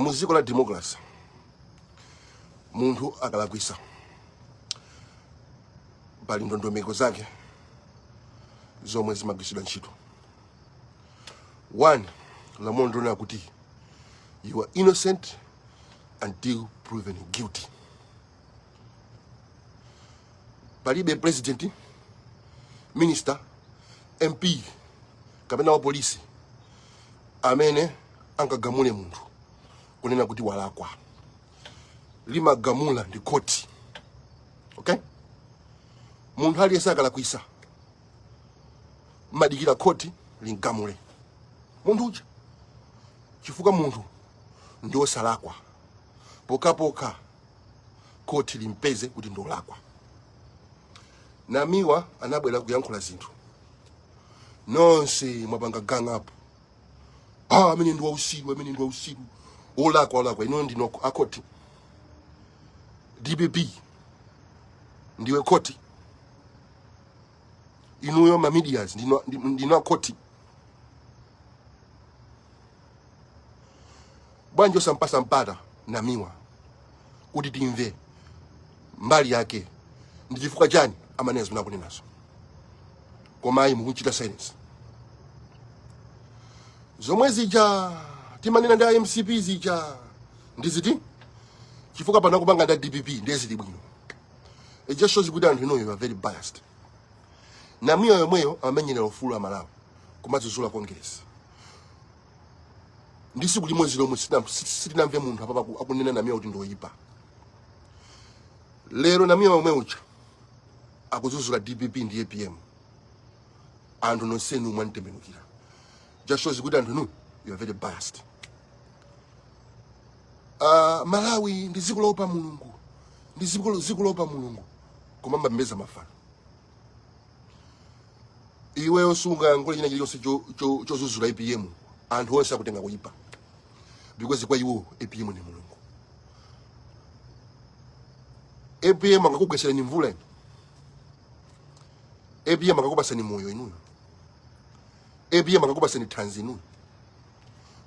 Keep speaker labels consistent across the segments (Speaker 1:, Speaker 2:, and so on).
Speaker 1: muziko la democracy munthu akalakwisa pali ndondomeko zake zomwe zimagwiritsidwa ntchito. 1 lamulo ndilonena kuti you are innocent until proven guilty. Palibe president, minister, MP kapena wa polisi amene angagamule munthu kunena kuti walakwa. Limagamula ndi koti. Okay? Munthu aliyense akalakwisa madikira koti lingamule munthu uja chifukwa munthu ndi osalakwa poka koti limpeze kuti ndolakwa. Namiwa anabwera kuyankhula zinthu nonse mwapanga gang up. Amene ndi wausiru olakwa ino ndino akoti. DPP ndiwe koti, inuyo ma medias ndino akoti. Bwanjo sampasa mpata Namiwa kuti timve mbali yake ndi chifukwa chani amanezi munakunenazo. Koma ayi mukuchita silence. Zomwe zija timanena ndi IMCP zija ndiziti chifukwa pana kupanga nda DPP ndezi libwino. It just shows kuti anthu ino you are very biased. Namiwa yomweyo amenyera ufulu wa Malawi kumazuzula Congress. Ndisi kuti mwezi lomwe sitinamve munthu apapa akunena Namiwa kuti ndoyipa. Lero Namiwa yomwe ucha akuzuzula DPP ndi APM. Anthu nonsenu mwantembenukira. Just shows kuti anthu inu you are very biased. Malawi ndi dziko lopa Mulungu. Ndi dziko lopa Mulungu. Koma mbambeza mafano. Iwe osunga ngole china chiliyonse chozuzula APM. Anthu onse akutenga kuyipa. Because kwa iwo APM ni Mulungu. APM angakugwesera ni mvula. APM angakubasa ni moyo inuyo. APM angakubasa ni transi inuyo.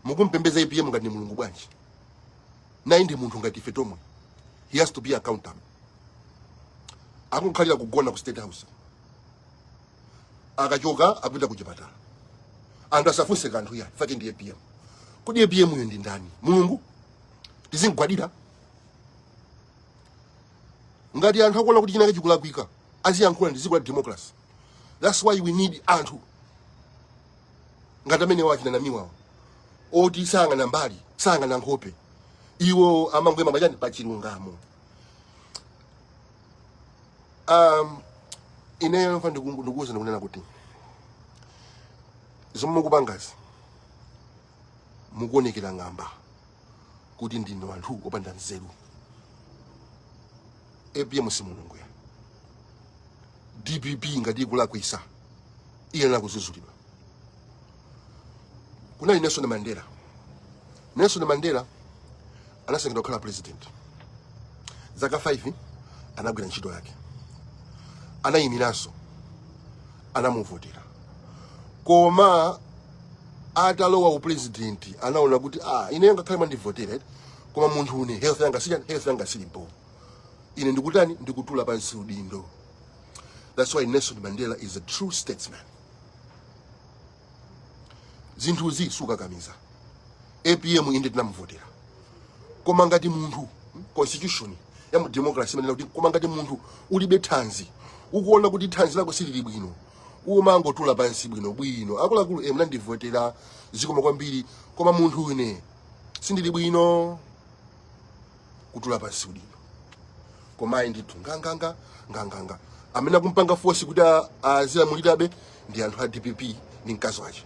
Speaker 1: Mukumpembeza APM ngati ni Mulungu bwanji. Na indi munthu ngati ife tomwe. He has to be accountable. Akukhalira kugona ku State House. Akachoka apita kuchipatala. Anthu asafunse kanthu ya fake ndi APM. Kodi APM yo ndi ndani? Mulungu? Tizingwadira. Ngati anthu akuona kuti chinake chikulakwika, aziyankhula ndi dziko la democracy. That's why we need anthu ngati amene wachina Namiwa. Oti sanga na mbali, sanga na nkhope. Iwo amangwema machani pa chilungamo. Ineyo mfa ndikuuza ndikunena kuti zomwe mukupangazi mukuonekera ng'amba kuti ndino anthu opanda nzeru. APM si Mulungu ya. DPP ngati ikulakwisa iyenera kuzuzulidwa. Kunali Nelson Mandela. Nelson Mandela anasankhidwa kukhala president. Zaka 5 anagwira ntchito yake. Anayimiranso. Anamuvotera. Koma atalowa u president anaona kuti ine ngakhale mandivotera koma munthu une health yanga silipo. Ine ndikutani ndikutula pansi udindo. That's why Nelson Mandela is a true statesman. Zinthuzi sukakamiza. APM inde tinamuvotera. Koma ngati munthu constitution ya mu democracy manena kuti koma ngati munthu ulibe thanzi ukuona kuti thanzi lako silili bwino umangotula pansi bwino akuluakulu mnandivotera zikoma kwambiri koma munthu une sindili bwino kutula pansi udindo. Koma ndithu nganganga amene akumpanga force kuti azilamulirabe ndi anthu a DPP ndi mkazi wake.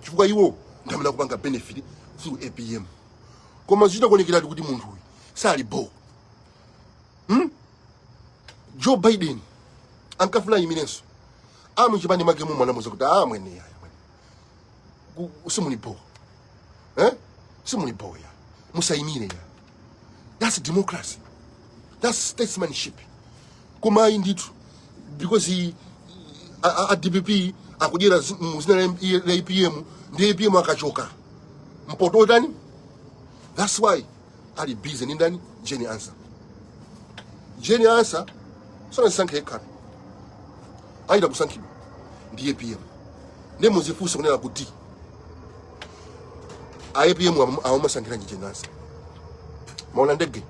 Speaker 1: Chifukwa iwo ndamene kupanga benefit through APM. Koma zita kuonekera kuti munthu uyu sali bo. Joe Biden ankafuna yimirenso. Amuchipani make mu mwana muza kuti mwene ya. Simuli bo. Simuli bo ya. Musayimire ya. That's democracy. That's statesmanship. Koma ndithu because a DPP akujera muzina la APM ndi APM akachoka. Mpoto tani? That's why ali busy ni ndani Jenny Ansah. Jenny Ansah sona sanke ekana aida kusankidwa ndi APM ne muzifusa kunena kuti APM awamasankhira Jenny Ansah maona ndege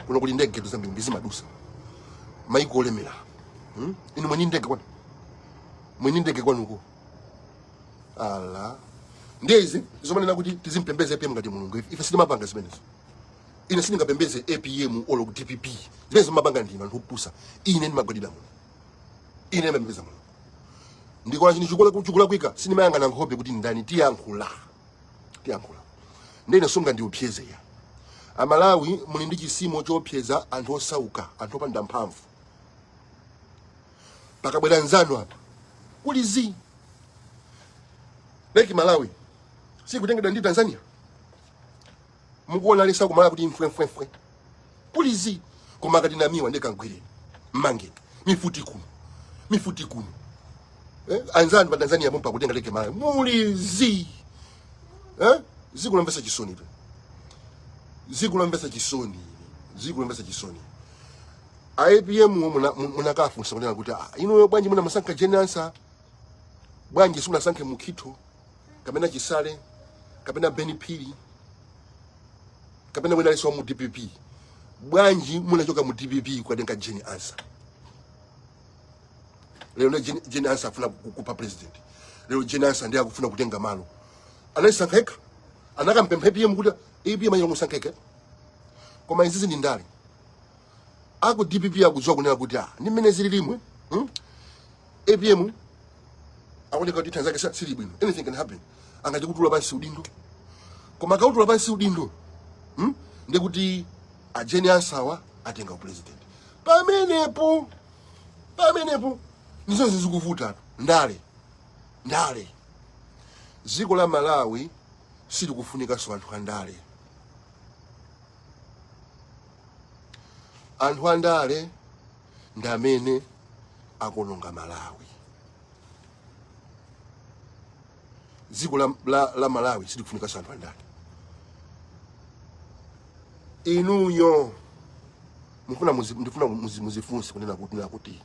Speaker 1: kuno kuli ndege tuzambi mbizi madusa maiko olemera inu mweni ndege kwanuko ala ndezi zomanena kuti tizimpembeze APM ngati mulungu ife sitimapanga zimenezo ine sindingapembeze APM olo ku DPP zimenezo mapanga ndina anthu opusa ine ndimagodira muno ine ndimapembeza muno ndikola chini chukula kwika sindimayangana nkhope kuti ndani tiyankhula ndine songa ndi upyeze ya Amalawi muli ndi chisimo chopyeza anthu osauka anthu opanda mphamvu pakabwera nzanu apa kulizi leki Malawi sikutengedwa ndi Tanzania mukuona lesa kumala kuti mfwe kulizi koma kati namiwa ndekangwireni mmange mifuti kuno anzanu pa Tanzania pompa kutenga leki Malawi mulizi zikulomvesa chisoni zikulomvesa chisoni APM munakafunsa kunena kuti ino bwanji muna masankha Jenny Ansah bwanji simuna sankhe Mukhito kapena Chisale kapena Beni Phiri kapena wena aliso mu DPP bwanji munachoka mu DPP kwadenga Jenny Ansah lero Jenny Ansah afuna kukupa president lero Jenny Ansah ndiye akufuna kutenga malo anasankheka anakampempha APM kuti APM ayo musankheke koma izizi ndi ndale aku DPP akuzwa kunena kuti ndi mmene zili limwe APM akoneka kuti Tanzania sili bwino anything can happen angati kutula pansi udindo koma kautula pansi udindo ndi kuti Jenny Ansah atenga president pamenepo nizo zikuvuta ndale ziko la Malawi sili kufunika so anthu andale anthu andale ndamene akononga Malawi ziko la Malawi sili kufunika so anthu andale inuyo ndifuna muzifunse kunena kuti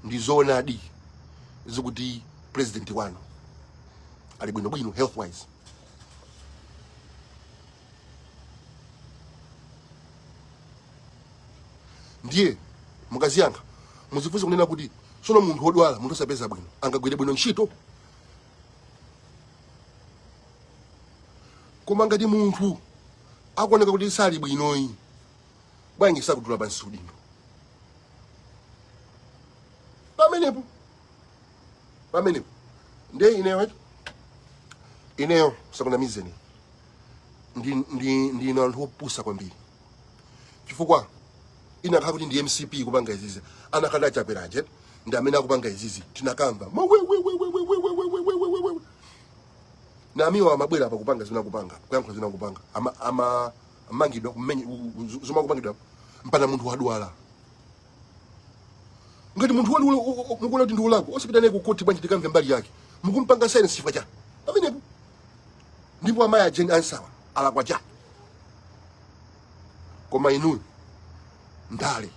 Speaker 1: ndizonadi zikuti president wanu ali bwino health wise ndiye mukaziyankha muzifunse kunena kuti sono munthu wodwala munthu osapeza bwino angagwire bwino ntchito koma ngati munthu akuoneka kuti sali bwinoyi bwanji sakutula pansi udindo pamenepo ndiye ineyo sakunamizeni ndi anthu opusa kwambiri chifukwa inakhala kuti ndi MCP kupanga izizi anakhala chaperaje ndi amene akupanga izizi tinakamva namiwa amabwera apa kupanga zina kupanga kuyankhula zina kupanga amangidwa zoma kupangidwa mpana munthu wadwala ngati munthu wadwala mukuona kuti ndi ulako osapita naye ku court bwanji tikamve mbali yake mukumpanga silence chifukwa cha pamenepo ndipo amaya Jenny Ansah alakwa cha koma inuyo ndale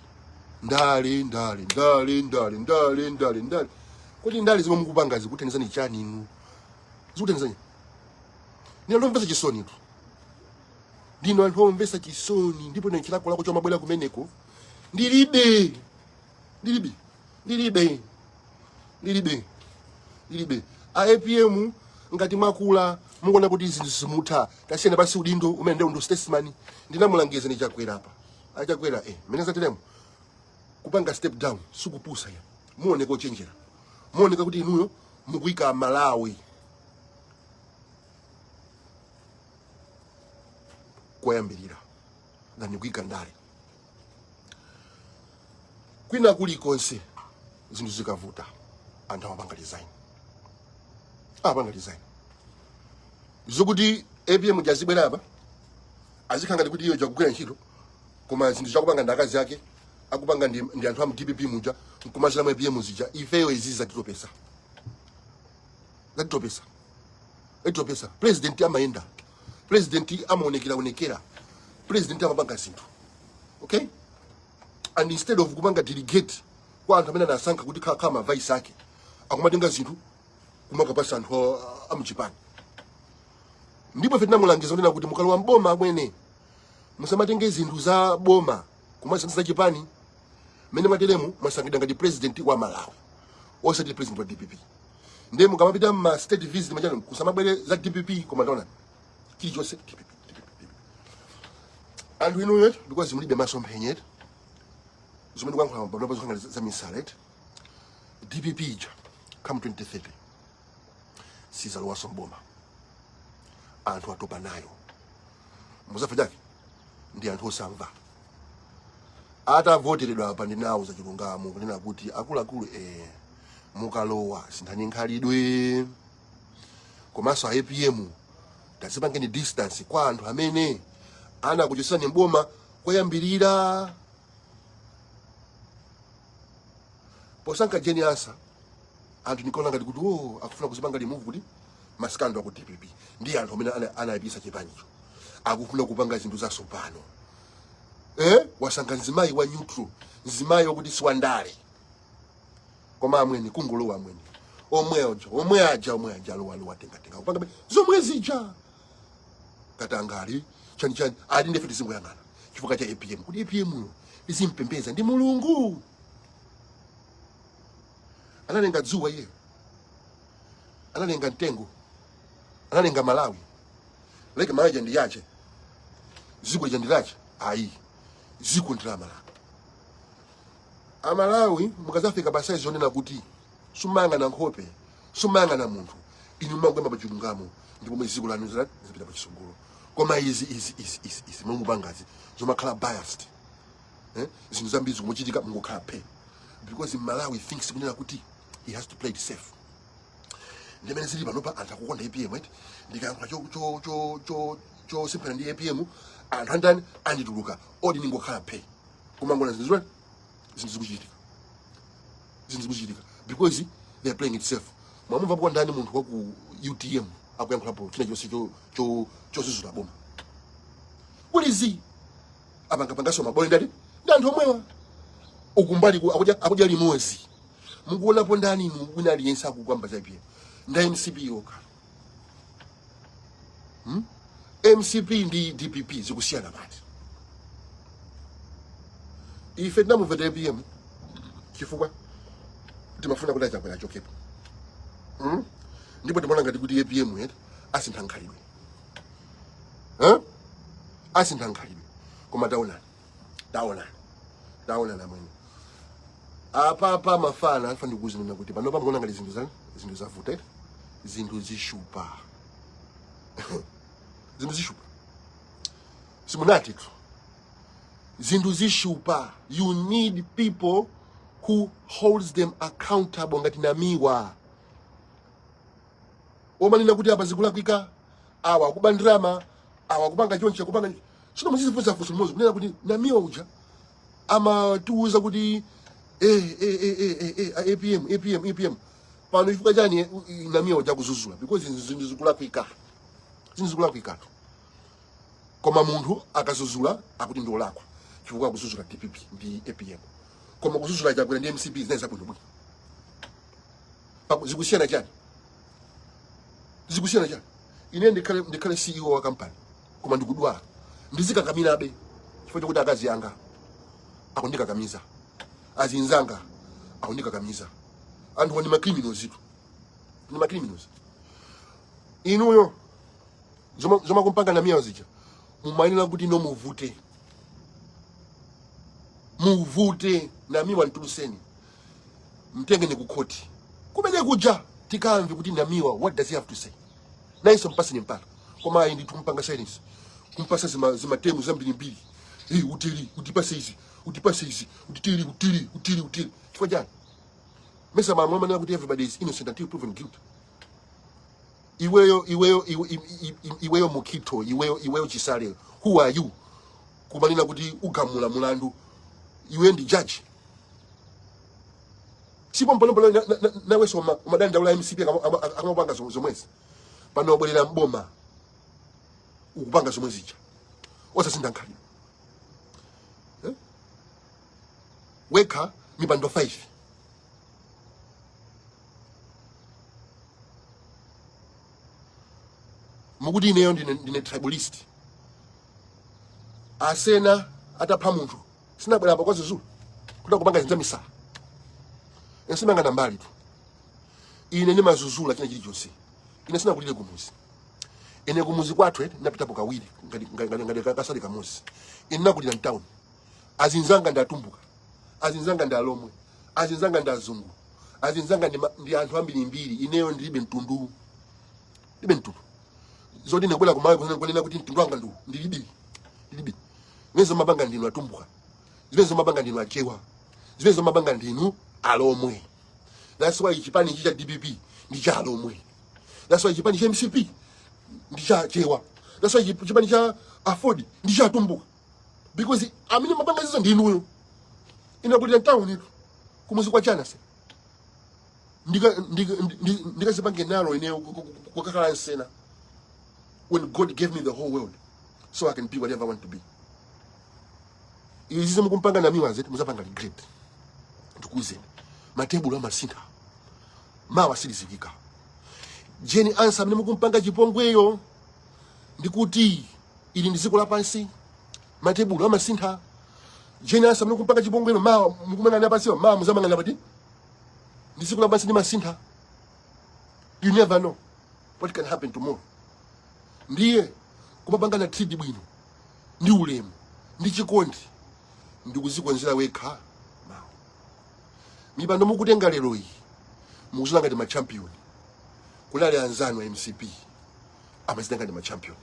Speaker 1: kuti ndale zimwe mukupanga zikuthandizani chani inu zikuthandizani ndinalomvesa chisoni tu ndino anthu omvesa chisoni ndipo nenchilako lako chomabwera kumeneko ndilibe APM ngati mwakula mukuona kuti zinthu zimutha tasiyana pasi udindo umene ndi undo statesman ndinamulangiza ni chakwera apa achakwera mene zateremo kupanga step down sikupusa ya muoneka ochenjera muoneka kuti inuyo mukuika Malawi koyambirira ngani kuika ndale kwina kulikonse zinthu zikavuta anthu amapanga design zokuti APM jazibwera apa azikhanga kuti iyo jakugwira ntchito koma zinthu zakupanga ndakazi yake akupanga ndi anthu amu DPP muja nkumachira mu APM zija ifeyo izizi zatitopesa president amayenda president amaonekera president amapanga zinthu, okay? And instead of kupanga delegate kwa anthu amene anasankha kuti kama vice ake akumatenga zinthu kumakapasa anthu amuchipani. Ndipo ife tinamulangiza kunena kuti mukalowa mboma amwene musamatenge zinthu za boma kumasandisa chipani. Mene materemu masangidwa ngati president wa Malawi osati president wa DPP. Ndiye mukamapita ma state visit machano kusamabwere za DPP komandona kilichonse DPP. And we know it because mulibe masomphenye zimene kwankhala mababa zokanga za misalet DPP ija come 2030 sizalowa somboma anthu atopa nayo muzafa chake ndi anthu osamva atavoteredwa apa ndi nawo za chilungamo kunena kuti akuluakulu mukalowa sinthani nkhalidwe komanso APM tasipangeni distance kwa anthu amene anakuchosani mboma koyambirira. Posanka jeni asa anthu nikola ngati kuti akufuna kuzipanga remove kuti maskando aku DPP ndi anthu amene anayipisa chipanicho akufuna kupanga zinthu za sopano. Wasanka nzimayi wa neutral, nzimayi wokuti siwandale koma amweni kungolowa amweni omwe aja alowa tenga kupanga zomwe zija katangali chani ali ndefe tizingoyang'ana chifukwa cha APM kuti APM izimpembeza ndi mulungu. Analenga dzuwa iye, analenga mtengo, analenga Malawi. Leke Malawi jandi yache ziko jandi lache ayi ziko ndila Malawi. Amalawi mukazafika basaizi onena kuti sumanga na nkhope sumanga na munthu inu mangwema pa chilungamo ndipo mweziko lanu zipita pa chisungulu. Koma izi mungu bangazi zomakhala biased, zinthu zambiri zikuchitika mungokhala phe because Malawi thinks kunena kuti he has to play it safe. Ndimene zili panopa anthu akukonda APM ndikayankha cho simphana ndi APM anthu andani andituluka odi ningokhala phe kumangona zinthu zikuchitika because they are playing it safe. Mwamumva kwa ndani munthu wa ku UTM akuyankhulapo china chonse chozuzula boma kulizi apangapangaso mabole ndani ndi anthu omwewa ukumbali akudya limozi. Mukuonapo ndani mwina aliyense akukwamba za APM nda MCP yoka. MCP ndi DPP zikusiyana bati. Ife tinamuveta APM chifukwa timafuna kuti achakwera achokepo. Ndipo timona ngati kuti APM asintha nkhalidwe. Asintha nkhalidwe. Koma taona na mwene. Apa mafana alifani kuzinena kuti panopa muona ngati zinthu zavuta zinthu zishupa. Zinthu zishupa. Simunati tu. Zinthu zishupa. You need people who holds them accountable ngati namiwa. Omanena kuti apa zikulakwika awa kubandrama awa kupanga chonche kupanga sino muzifunza funso mozo kunena kuti namiwa uja ama tuuza kuti APM pano ifuka chani namiwa uja kuzuzula because zinthu zikulakwika koma munthu akazuzula akuti ndolakwa chifukwa kuzuzula DPP ndi APM koma kuzuzula chakwera ndi MCP zinaweza bwino papo zikusiyana chani ine ndikhale CEO wa company koma ndikudwala ndizikakamirabe chifukwa chokuti akazi anga akundikakamiza azinzanga akundikakamiza anthu ndi macriminals inuyo zoma kumpanga na miya zija mumayenera kuti no muvute na miwa ntuluseni mtenge ne kukhoti kumene kuja tikamve kuti namiwa what does he have to say naiso mpasi ni mpala koma ayi nditumpanga silence kumpasa zimatemu zambiri utili utipase izi utili chifukwa jani mesa mama mwana kuti everybody is innocent until proven guilty. Iweyo mukito iweyo chisale who are you kumanena kuti ugamula mulandu iwe ndi judge sipo mpano nawe soma umadanda ula MCP akamapanga zomwezi pano obwerera mboma ukupanga zomwe zija osasintha nkhalidwe. Wekha mipando 5 mukuti ineyo ndine tribalist. Asena atapha munthu sinabwera apa kwa Zulu kuda kupanga zinja misala ensimanga na mbali tu ine ni mazuzula china chilichonse ine sina kulile kumuzi ine kumuzi kwathu ndapitapo kawiri ngati kasali kamuzi ine nakulira town azinzanga ndatumbuka azinzanga ndalomwe azinzanga ndazungu azinzanga ndi anthu ambiri mbiri ineyo ndilibe mtundu zoti ndikubwera kumawe kunena kuti mtundu wanga ndilibe zimenezo mabanga ndinu atumbuka zimenezo mabanga ndinu achewa zimenezo mabanga ndinu alomwe. That's why chipani cha DPP ndi cha alomwe. That's why chipani cha MCP ndi cha chewa. That's why chipani cha Afford ndi cha atumbuka, because amene mabanga zizo ndinuyo inakulira town itu kumuzi kwa chana se ndika zipange nalo ine kukakhala nsena when God gave me the whole world so I can be whatever I want to be. Izizo mukumpanga na miwa zetu muzapanga regret ndikuze matebulu amasintha mawa silizikika. Jeni answer mne mukumpanga chipongweyo ndikuti ili ndiziko la pansi matebulu amasintha. Jeni answer mne mukumpanga chipongweyo mawa mukumana na pansi mawa muzamanga na pati ndiziko la pansi ni masintha. You never know what can happen tomorrow. Ndiye kumapanga na tridi bwino ndi ulemu ndi chikondi ndikuzikonzera wekha mawa. Mipando mukutenga lero iyi mukuzilanga ndi machampion kulali anzanu wa MCP amazitenga ndi machampion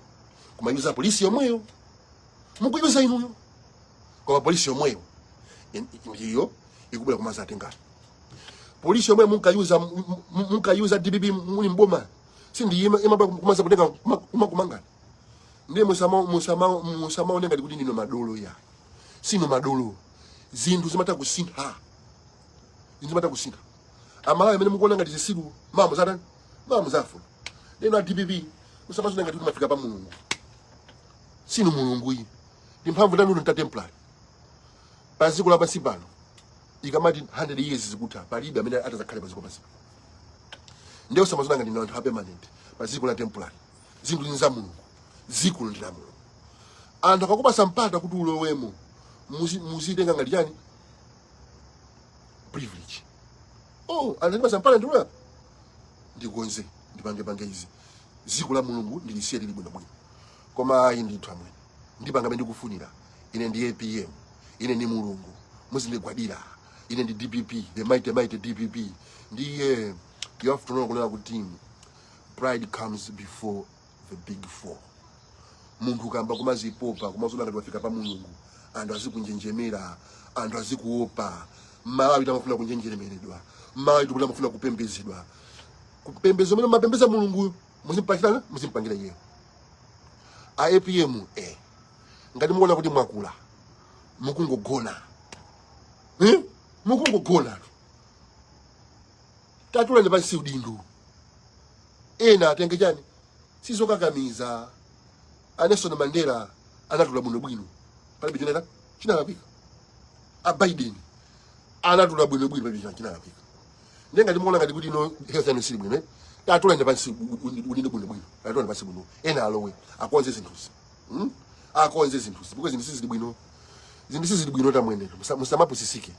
Speaker 1: kumayuza polisi yomweyo mukuyuza inuyo kwa polisi yomweyo ndiyo ikubwera kumaza atengana. Polisi yomweyo mukayuza DPP muli mboma sindi imaba kumaza kutenga kumakumangana. Ndiye musama onenga kuti ndino madolo ya sino madolo zinthu zimata kusintha amalawi amene mukuona ngati zisiru mamu zatani mamu zafu leno DPP musamazona ngati kuti mafika pa mulungu sino mulungu iyi ndi mphamvu tanuno nta templary paziko la pansi pano ikamati 100 years zikutha palibe amene atazakhale paziko pansi ndiye usamazona ngati ndi anthu a permanent paziko la templary zinthu ndi za mulungu ziko ndi la mulungu. Anthu akakupasa mpata kuti ulowemo muzitenga ngati chani privilege. Anakupasa mpata ndiwe ndikonze ndipange izi ziko la mulungu ndilisiye lili bwino bwino. Koma ayi ndithu amwe ndipanga bende kufunira ine ndi APM ine ni mulungu muzindigwadira ine ndi DPP the mighty DPP ndiye you have to know kunena kuti pride comes before the big four. Munthu kamba kumazipopa kumazola ngati wafika pa mulungu anthu azikunjenjemera anthu azikuopa malawi tamafuna kunjenjeremeredwa malawi tikufuna kupembezedwa kupembezo mene mapembeza mulungu muzimpakitana muzimpangira iye APM ngati muona kuti mwakula mukungogona mukungogona tatulani pansi udindo ena atenge chani sizokakamiza. Nelson Mandela anatula bwino palibe chinena chinalapika. Biden anatula bwino palibe chinalapika. Ndenga ndimuona ngati kuti no health and safety bwino tatula ndi pansi udindo bwino tatula ndi pansi bwino ena alowe akonze zinthuzi akonze zinthuzi because zinthu zili bwino tamwene musamapusisike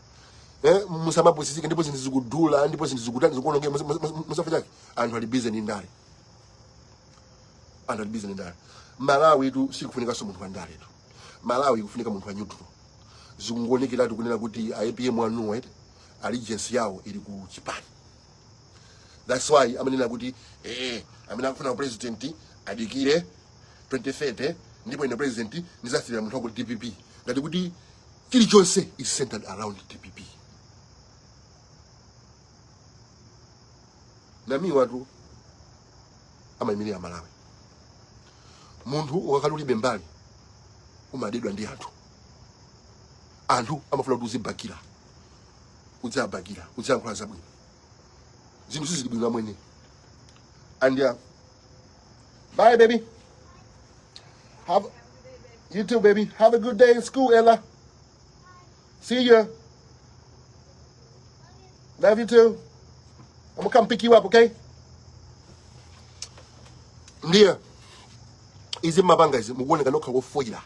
Speaker 1: musamapusisike ndipo zinthu zikudula ndipo zinthu zikutani zikuonongera musafa chake anthu ali busy ndi ndale Malawi tu sikufunika so munthu wandale tu Malawi kufunika munthu wa neutral zikungonekera tu kunena kuti APM anu allegiance yawo ili ku chipani. That's why amenena kuti amena kufuna president adikire 2030 ndipo ine president nizasira munthu wa DPP ngati kuti chilichonse is centered around DPP. Nami watu amayimirira Malawi munthu wakalulibe mbali umadedwa ndi anthu amafuna kuti uzibakira uziyankhula zabwino zinthu sizili bwino amwene. And bye baby Have you too, baby. Have a good day in school, Ella. See ya. Love you too. I'm gonna come pick you up, okay? Ndiye izi mabanga izi mukuoneka nokha ofoyira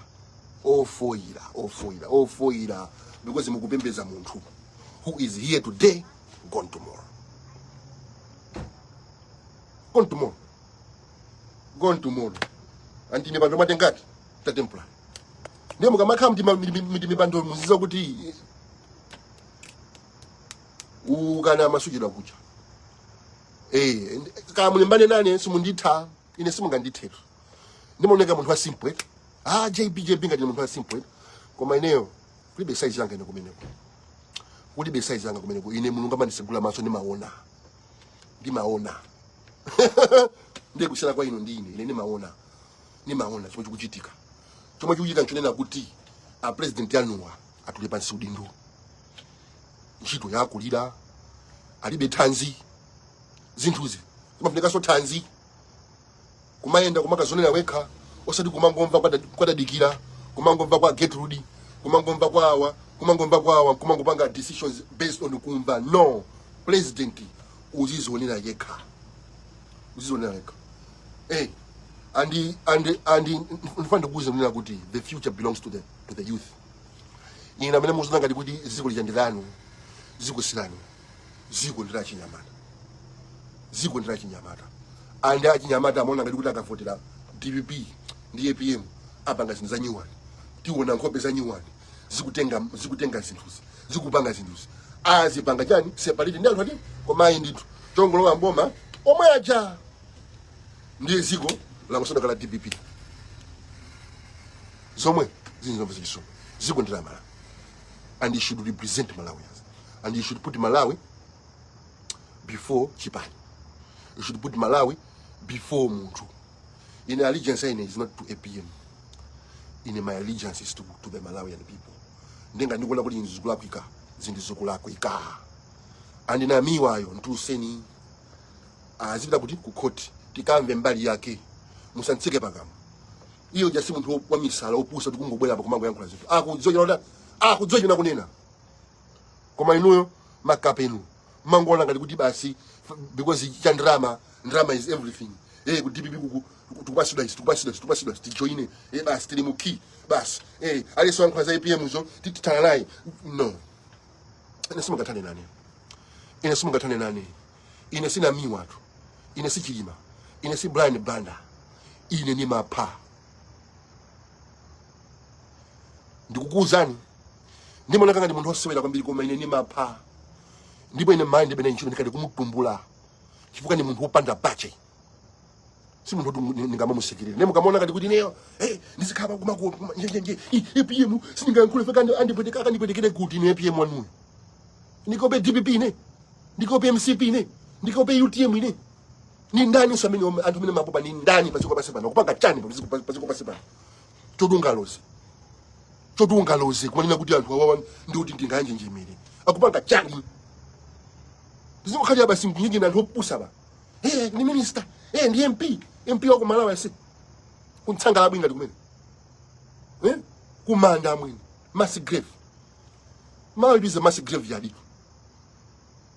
Speaker 1: because mukupembeza munthu who is here today, gone tomorrow. Gone tomorrow. Antini bantu matengati tatempula. Ndiye mukamakha mipando muziza kuti ukana masujira kucha. Kama mulimbane nane simunditha ine simunganditheka. Ndimoneka munthu wa simple. JB ngati munthu wa simple. Koma ineyo kulibe size yanga ine kumeneko. Kulibe size yanga kumeneko. Ine mulungu amandisegula maso ndimaona. Ndiye kusala kwa ino ndine ine ndimaona chomwe chikuchitika. Chomwe chikuchitika nchonena kuti a president yanuwa atule pansi udindo. Ntchito yakulira alibe thanzi. Zinthuzi zimafunika so thanzi kumayenda kumakazonera wekha osati kumangomva kwadadikira kumangomva kwa Gertrude kumangomva kwawa kumangopanga decisions based on kumva. No, president uzizonera yekha and nfanda kuzonera kuti the future belongs to the youth. Ina mene muzona ngati kuti ziko lichandilano ziko silano ziko ndira chinyamata ande achinyamata amona ngati kuti akavotera DPP ndi APM apanga zinthu za nyuwani tiona nkhope za nyuwani zikutenga zinthuzi zikupanga zinthuzi azipanga chani separate ndi anthu ati komayi ndithu chongolowa mboma omwe aja ndiye ziko la kusonda la DPP zomwe zinzomve ziso ziko ndira mala and you should represent Malawians and you should put Malawi before Chipani. You should put Malawi before Muntu. In allegiance is not to APM. My allegiance is to the Malawian people. Ndenga ndikola kuti nzizukula kwika zindizukula kwika. And na miwayo ntuseni azibita kuti kukoti tikamve mbali yake musantsike pakama. Iyo jasi munthu wa misala opusa tikungobwera pa kumango yankula zinthu. Akudzojera kunena. Koma inuyo makapenu mangona ngati kuti basi because drama is everything. Kuti DPP tukupasida tijoine basi tilimuki basi aliso ankwa za APM zo tititana naye. No, ine simungathane nane ine sina miwatu ine si chilima ine si blind banda ine ni mapha. Ndikukuuzani ndimona ngati munthu osewera kwambiri koma ine ni mapha. Ndipo ine mind bene nchino ndikali kumutumbula chifukwa ni munthu wopanda bache si munthu ndingamusekirira ne mukamona ngati kuti neyo ndizikhala kuma nje APM sindingankule feka andipweteka ndipwetekere kuti ne APM wanuyo ndikope DPP ne ndikope MCP ne ndikope UTM ne ni ndani usamene anthu mene mapopa ni ndani paziko pasepana kupanga chani paziko pasepana chodungaloze kumanena kuti anthu awawa ndi kuti ndinganje njimire akupanga chani ziko khali basi ngingi na lopusa ba ni minister ndi MP wako Malawi ase kuntsanga labwinga likumene kumanda amwini mass grave Malawi biza mass grave yali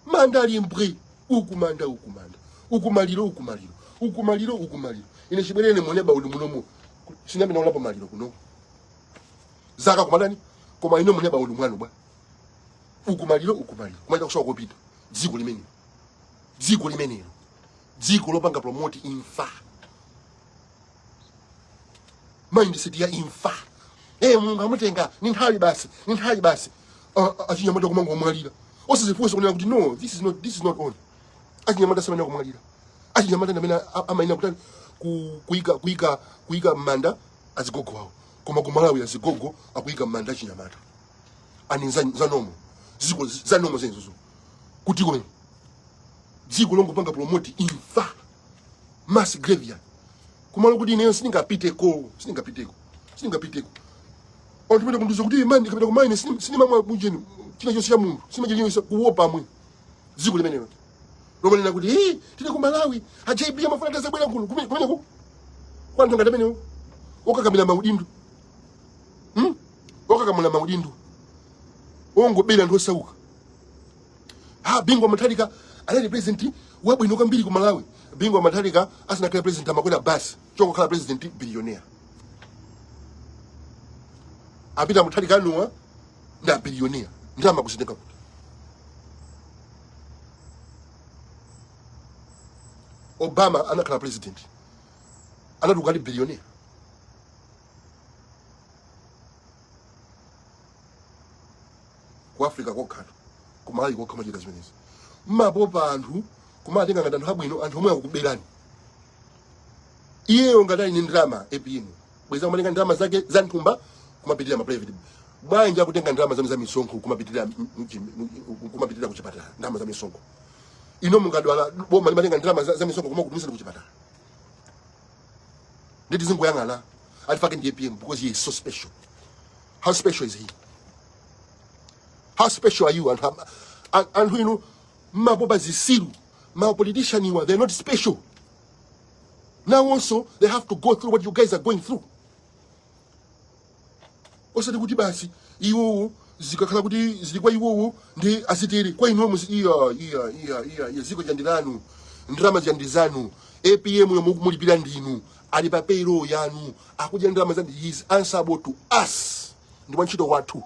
Speaker 1: manda ali mbri ukumanda ukumaliro ine chibwerene moneba uli munomo sinyambe na ulapo maliro kuno zaka kumadani koma ino moneba uli mwana bwa ukumaliro kumaita kushoka kopita dziko limenelo dziko lopanga promote imfa mindset ya imfa mungu amutenga ni nthawi basi achinyamata kumango omwalira osizifunsa kunena kuti no this is not on achinyamata samene kumwalira achinyamata ndamene amaina kuti kuika manda azigogo wawo koma ku Malawi azigogo akuika manda achinyamata ani zanomo ziko zanomo zenzo kuti kumene dziko longopanga promote imfa mass graveyard kumalo kuti ineyo sindingapiteko anthu pete kunduza kuti imani kapita kumaine sinimamwa munjeni china chonse cha munthu simachiliyosa kuopa amwe dziko limenelo lomanena kuti tine ku Malawi JB amafuna tazabwera kuno kumeneko kwanthu ngati amenewo Okakamila maudindo. Okakamila maudindo. Ongo bela ndo sauka. Bingwa Mathalika ali president wabu inoka mbili ku Malawi. Bingwa Mathalika asina kala president amakwenda basi. Chongo kala president billionaire. Apita Mathalika anuwa nda billionaire. Ndama kusindika kuti. Obama anakhala president. Anaduka ali billionaire. Ku Africa kokhala. Ku Malawi kokhala majika zimenezi. Mapopa anthu kumatenga ngati anthu abwino anthu omwe akukubelani. Iyeyo ngadali ni ndrama APM. Bweza kumatenga ndrama zake za nthumba kumapitirira ma private. Bwanja kutenga ndrama za misonkho kumapitirira kuchipatala. Ndrama za misonkho. Ino mungadwala boma limatenga ndrama za misonkho kumakutumisa kuchipatala. That isn't going on. I fucking APM because he is so special. How special is he? How special are you? And you know, my Boba's is zero. My politician, they're not special. Now also, they have to go through what you guys are going through. Also, the Gutibasi, you, Zikakalabuti, Zikwa, you, the Asitiri, quite enormous Ziko Jandilanu, Drama Jandizanu, APM, Mugmuripirandinu, Alipapeiro, Yanu, Akujandramazan, he is answerable to us. The one should have what to.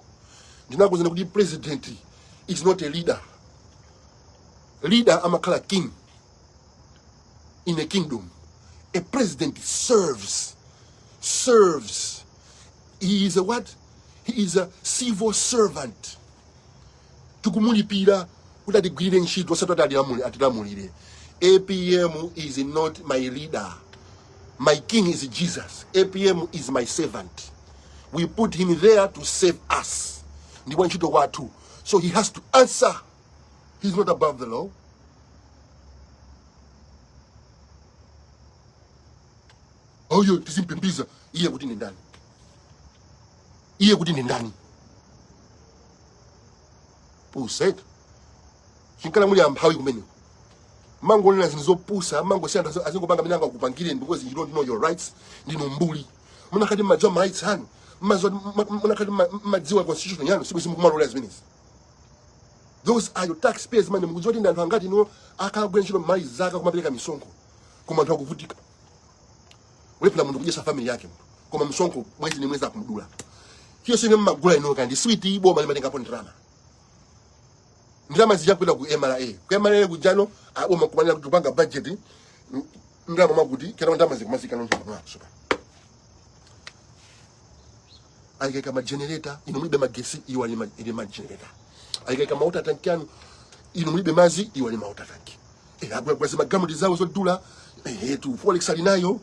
Speaker 1: The now was a president. It's not a leader. Leader, I'm a color king. In a kingdom. A president serves. He is a what? He is a civil servant. Tukumulipira, uta the greeting sheet was at Ramulire. APM is not my leader. My king is Jesus. APM is my servant. We put him there to save us. They want you to what too. So he has to answer. He's not above the law. Oh, yo, tizimpimbiza. Iye kutini ndani. Iye kutini ndani. Pusa. Shinkala muli ampawi kumene. Mango nina zinizopusa. Mango siya azingopanga minanga kupangile because you don't know your rights. Ndino mbuli. Muna kati majua ma rights hanu. Muna kati madziwa constitution yanu. Sibu kumarola as minutes. Those are your taxpayers man. Mkuzoti ndantu hangati no. Aka gwenshilo mali zaka kumapeleka misonko. Kumantu kuvutika. Wepe mundu kujesa family yake mtu. Koma msonko mwezi ni mwezi akumdula. Hiyo sio magula ino kandi sweet boma limatenga hapo ndrama. Ndrama zijakwenda ku MRA. Ku MRA kujano aboma kumanya kutupanga budget. Ndrama maguti kera ndrama zikumazika no ndrama soka. Aika kama generator inomlibe magesi iwali ma generator. Aika kama water tank yanu inomlibe mazi iwali ma water tank. Agwe kwa sema gamu dizawo zo dula tu Forex alinayo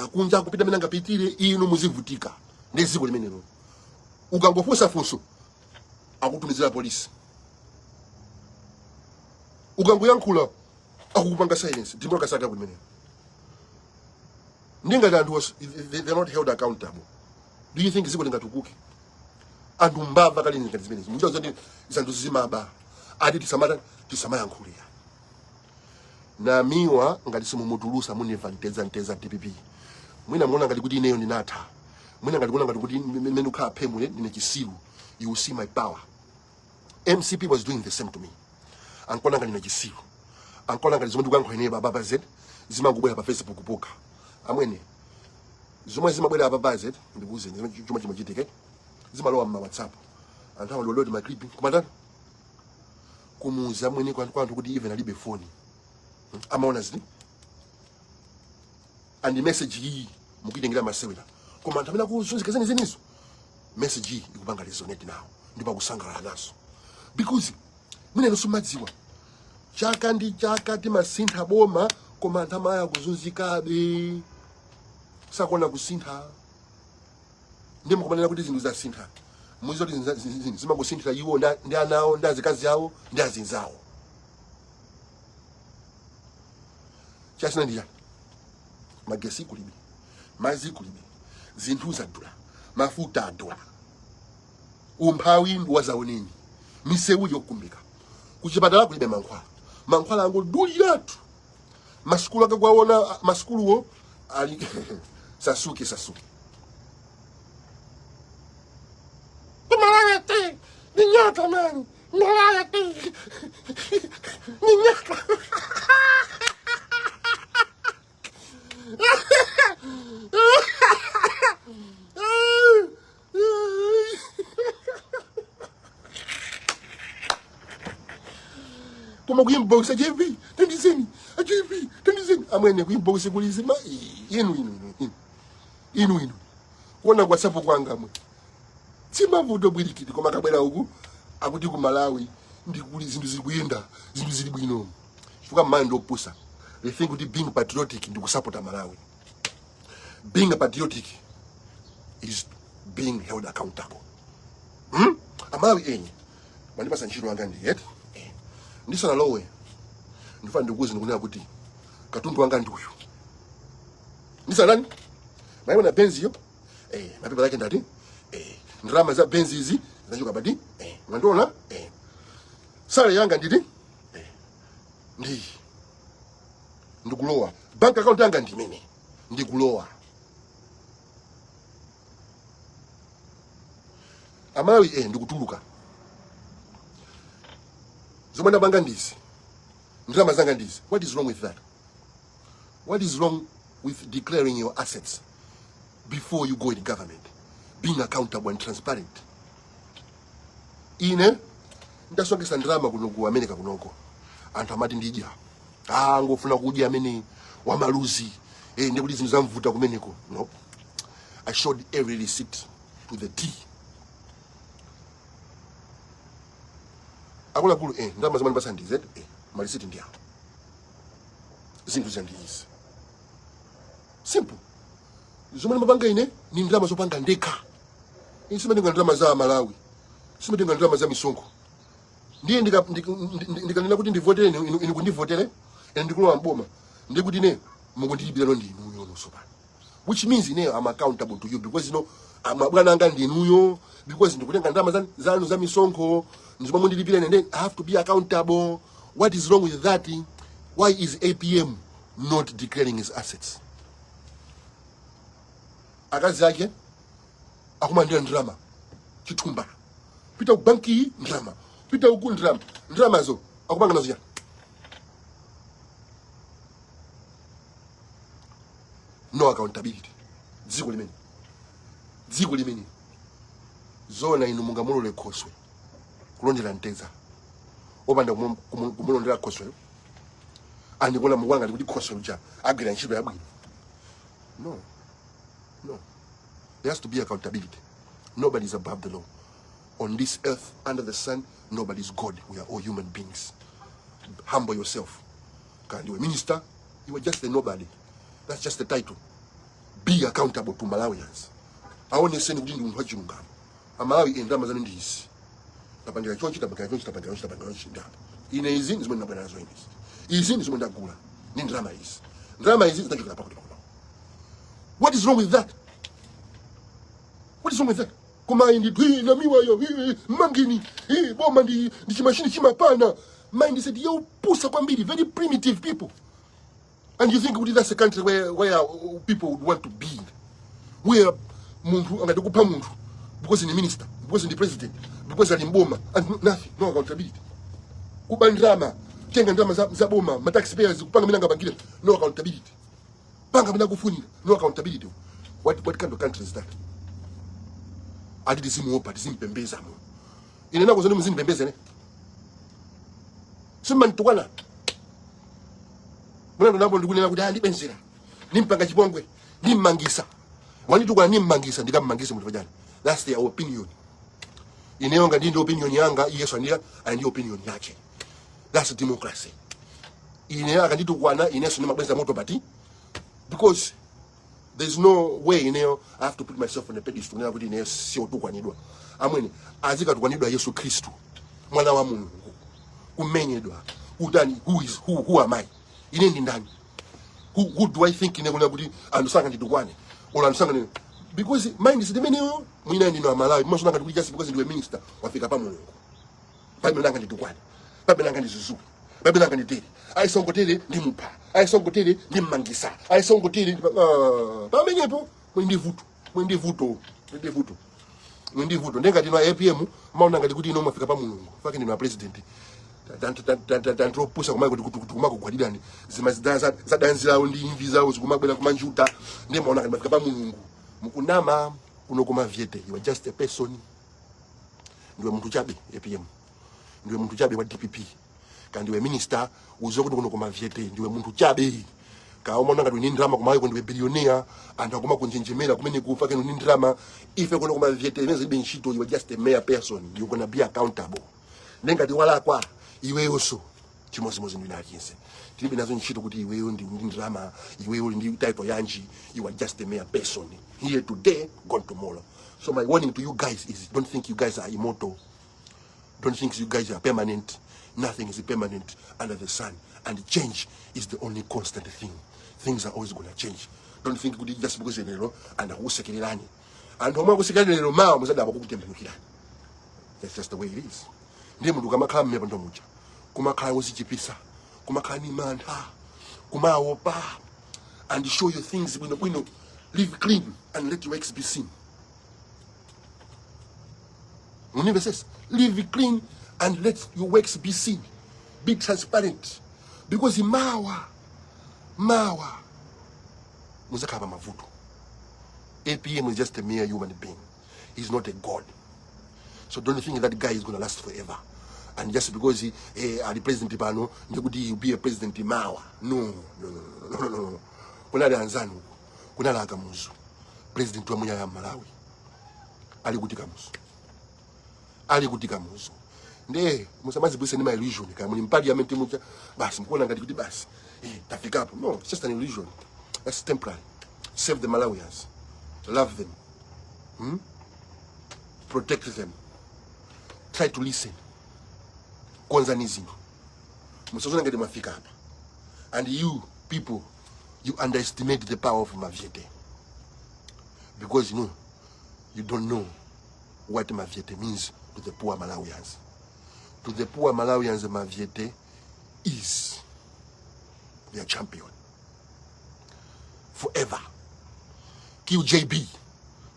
Speaker 1: akunja kupita menanga pitire ino muzivutika ndeziko limenelo ukangofusa funso akutumizira polisi ukangoyankhula akukupanga silence ndimo kasaka kulimenelo ndinga dandu they're not held accountable. Do you think ziko lingatukuke andu mbava kali ngati zimenezi munjo zoti zandu zimaba adi tisamayankhulira na miwa ngati simumutulusa muneva nteza TPP mwina muona ngati kuti ineyo ndinatha mwina ngati kuona ngati kuti menu kha phemule ndine chisiru. You see my power. MCP was doing the same to me. Ankona ngati na chisiru ankona ngati zomwe ndikuyankhula baba Z zimangubwera pa Facebook poka amwene zomwe zimabwera baba Z ndikuze chuma chimachitike zimalowa ma WhatsApp anthu amaload my clip kumatana kumuza mwene kwanthu kuti even alibe phone amaona zini and the message hii mukitengira masewera koma anthu amene akuzunzika zenizo message hii ikupanga resonate nawo ndipo kusangala naso because mina nosumadziwa chaka ndi chaka timasintha boma koma anthu amaya kuzunzikabe sakona kusintha ndimo kumanena kuti zinthu zasintha muzoti zimakusinthira iwo ndi anawo ndi azikazi yawo ndi azinzawo chasina ndiya magesi kulibe mazi kulibe zinthu zadula mafuta adula umphawi ndiwazaoneni misewu yokumbika kuchipatala kulibe mankhwala angoduliratu masukulu akagwaona masukuluwo ali sasuke ninyata nani nalala ninyata Como inbox a JP, tandizeni, a JP, tandizeni. Amwene inbox kulizima inu. Kuona WhatsApp kwanga mwe. Simavuto bwirikiti koma kabwera uku akuti ku Malawi ndikuli zinthu zikuyenda, zinthu zili bwino. Chifukwa mind opusa. They think kuti being patriotic ndikusupporta Malawi. Being patriotic is being held accountable. Amalawi enye. Bandipasa ntchito wanga ndi yet. Ndisana lowe ndifana ndikuzi ndikunena kuti katundu wanga ndi uyu ndisana nani mayiona benzi yo mapepa yake ndati ndrama za benzi izi zinachoka badi mwandiona sale yanga nditi ndikulowa bank account yanga ndi mene ndikulowa Amalawi ndikutuluka Zomanda banga ndizi. Ndrama zanga ndizi. What is wrong with that? What is wrong with declaring your assets before you go in government? Being accountable and transparent. Ine ndasongesa ndrama kuno ku America kunoko. Anthu amati ndija. Ngofuna kudya amene wamaluzi. Ndikuti zinthu zamvuta kumeneko. No. I showed every receipt to the T. Akula kulu ndama zamani basa ndize malisiti ndiya zinthu zandizi simple zomwe mabanga ine ni ndama zopanga ndeka isimenga ndama za Malawi simenga ndama za misongo ndiye ndikanena kuti ndivotere ine kundivotere ndikulowa mboma ndikuti ne mukundilibira lo ndinu uyo nosopana which means ine I'm accountable to you because amabwana anga ndinuyo because ndikutenga ndama zanu za misongo I have to be accountable. What is wrong with that? Why is APM not declaring his assets? Akazi yake akumandira ndrama chitumba pita banki ndrama pita uku ndrama zo akupanga nazo ya no accountability dziko limene zona inu mungamulole khoswe kulondera nteza opanda kumulondera khoswe andikola muwanga kuti khoswe uja agwira ntchito yabwino no there has to be accountability. Nobody is above the law on this earth under the sun. Nobody is God. We are all human beings. Humble yourself. Can you a minister? You are just a nobody. That's just the title. Be accountable to Malawians. I want to send you to Hajunga. A Malawi in Ramazan is. Tapanga chonchi tapanga in a zin is when Nabana is. Izin is when Nagula. Nin drama is. Drama is that you can. What is wrong with that? What is wrong with that? Kuma indi na miwa yo mangini boma ndi chimashini chimapana. Mind said yo pusa kwambiri, very primitive people. And you think that's a country where people would want to be, where muntu angatokupa muntu because in the minister, because in the president, because in Boma, and nothing, no accountability. Kubandrama, tenga ndrama za boma, ma taxpayers kupanga minanga bangile, no accountability. Panga minanga kufuni, no accountability. What kind of country is that? Adi disimu opa, disimu pembeza mo. Inena kuzoni mzimu pembeza ne. Sima ntukwana. Mwana nabo ndikunena kuti ndi benzera. Nimpanga chipongwe, nimmangisa. Wanitukwana nimmangisa ndikamangisa munthu pajani. That's their opinion. Ineyonga ndi opinion yanga, Yesu andira ndi opinion yake. That's democracy. Ineyo akanditukwana ineso nimabwenza moto bati because there's no way I have to put myself on the pedestal na kuti ineyo sio tukwanidwa. Amwene azika tukwanidwa Yesu Kristu. Mwana wa Mungu. Kumenyedwa. Udani who am I? Ine ndi ndani? Who do I think inekuna kuti andusanga nditukwane? Ola andusanga ni because mind is the menu mwina ndi no Malawi mwa sonanga kuti just because ndiwe minister wafika pa Mulungu. Bible nanga nditukwane. Bible nanga ndizuzu. Bible nanga nditeri. Aisongotere ndimupa. Aisongotere ndimangisa. Aisongotere pamenyepo mwindi vuto. ndivuto ndengati no APM maona ngati kuti ino mwafika pa mulungu fake ndino president tantropusa kumako kuti kumako kugwadidani zimazidanza zadanzirawo ndi imvi zawo zikumabwera kumanjuta ndi maona ngati mwafika pa mulungu mukunama kuno kuma viete. You are just a person. Ndiwe muntu chabe APM. Ndiwe muntu chabe wa DPP. Kandi we minister uzokuti kuno kuma viete. Ndiwe muntu chabe. Ka umona ngati ni drama kumayo ndiwe billionaire anda kuma kunjenjemera kumene kufa keno ni drama ife kuno kuma viete neze ibe nchito. You are just a mere person. You gonna be accountable. Nengati wala kwa iwe yoso chimozi ndi nachiyense tilibe nazo nchito kuti iweyo ndi drama iweyo ndi title yanji. You are just a mere person here today, gone tomorrow. So my warning to you guys is don't think you guys are immortal. Don't think you guys are permanent. Nothing is permanent under the sun, and change is the only constant thing. Things are always going to change. Don't think kuti just because lero and akusekelelani and omwe akusekelelani lero mawa muzadaba kukutembenukirani. That's just the way it is. Ndiye mundu kamakhala mmepa ndo mucha kumakhala uzichipisa kumakhala ni mantha kumaopa and show you things bwino live clean and let your works be seen. Munimbe says live clean and let your works be seen. Be transparent because mawa muzakaba mavuto. APM is just a mere human being. He's not a god. So don't think that guy is going to last forever. And just because he the president pano, he'll be a president mawa. No. Kunali anzanu, kunali akamuzu. President wa munya ya Malawi. Ali kutika muzu. Nde, musamazi bwise ni ma illusion. Kaya muni parliament mucha, basi mkuona ngati kuti basi. Tafika hapo. No, it's just an illusion. That's temporary. Save the Malawians. Love them. Protect them. Try to listen. Kwanza nizindu. Musazona ngati mafika hapa. And you people, you underestimate the power of Maviete. Because you don't know what Maviete means to the poor Malawians. To the poor Malawians, Maviete is their champion. Forever. Kill JB.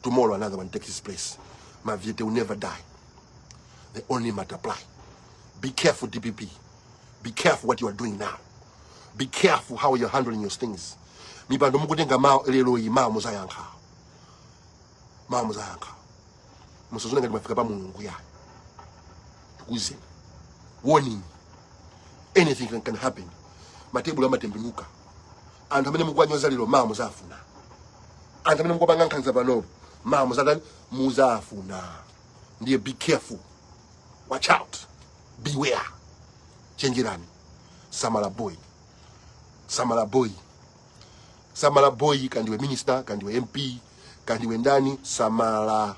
Speaker 1: Tomorrow another one takes his place. Maviete will never die. They only multiply. Be careful, DPP. Be careful what you are doing now. Be careful how you're handling your things. Mibando mukutenga mao lelo yi mao muzayanka. Mao muzayanka. Musazona ngati mafika pa mulungu ya. Tukuze. Warning. Anything can happen. Matebula matembenuka. Anthu amene mukwanyoza lelo mao muzafuna. Anthu amene mukupanga nkhanza pano mao muzafuna. Ndiye be careful. Watch out. Beware. Chenjirani. Samala boy kandiwe minister, kandiwe MP, kandiwe ndani, samala.